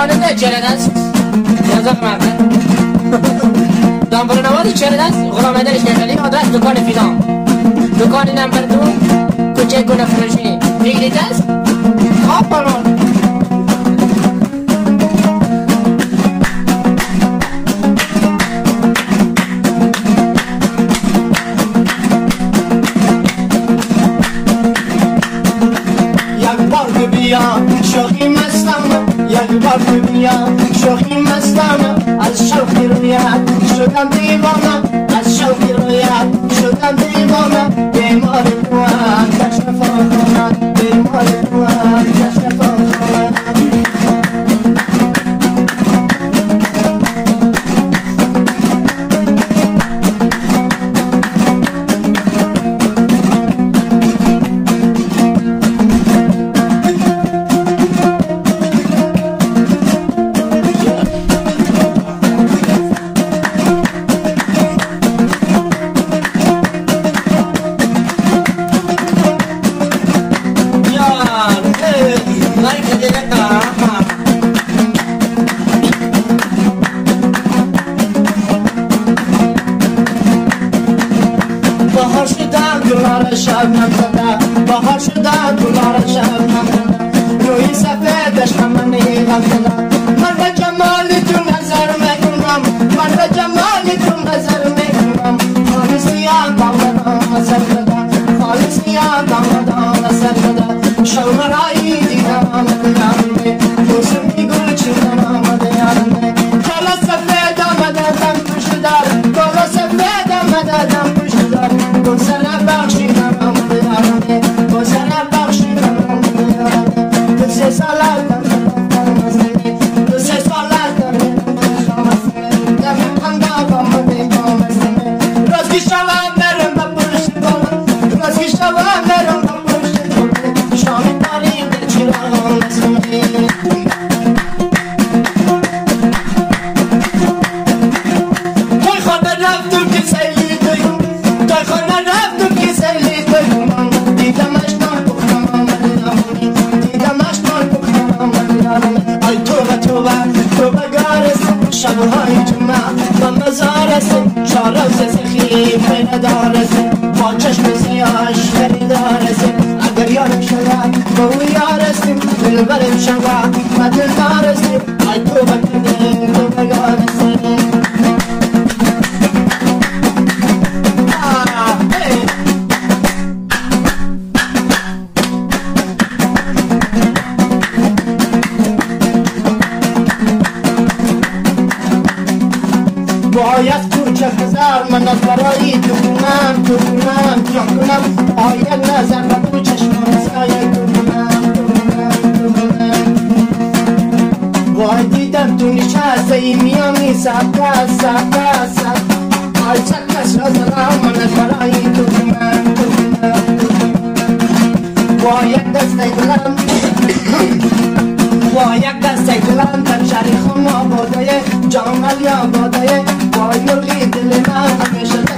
دکانه چرا دست یازد مرده دنبال نوازی چرا دست غلام حیدر شیخالی آدرس دکان فیلان دکان نمبر 2 کوچه گل فروشی میگیری دست خواب پرمان شوخی مستم یک بار بیا شوخی مستم از شوخی رویت شدم دیوانه از شوخی رویت شدم دیوانه بیمار توام در شفاخانه بیمار توام در شفاخانه bahar şudan güllara şebnem zede bahar şudan güllara şebnem zede روی سفیدش من غمزده من به جمالی تو نظر میکنم من به جمالی تو نظر میکنم خالصیان دامدان اثر بده خالصیان دامدان اثر بده شورایی دیدم آمده یارمه موسمی گل چیدم آمده یارمه کلا سفید آمده دم پوشدار کلا سفید آمده دم پوشدار گل سر بخشیدم آمده یارمه گل سر بخشیدم آمده یارمه دوسه سالت دوسه سالت دم خنده آمده کامستمه رازگی شوام برم با پشت بالم رازگی شوام برم با پشت بالم شامی داریم به چراغ آمستمه توی خانه رفتم که سیلی دویم توی خانه رفتم که سیلی دویم دیدمش نان بخورم آمده نمونی دیدمش نان بخورم آمده نمونی ای توبه توبه توبه گارستم شبهای جمعه و مزارستم شارو زخی پیندارستم با چشم سیاش خریدارستم اگر یارم شود با او یارستم دلبرم شود و دلدارستم ای توبه کنیم توبه گارستم باید کوچه هزار من از برای تو کنم باید نظر و تو چشمان سایه کنم باید دیدم تو نشسته ای میامی سبته آی چکش را دارم من از برای تو کنم باید دسته دلم باید دسته دلم در شریخم آبادای جامل یا آبادای وای مرغی دل من همیشه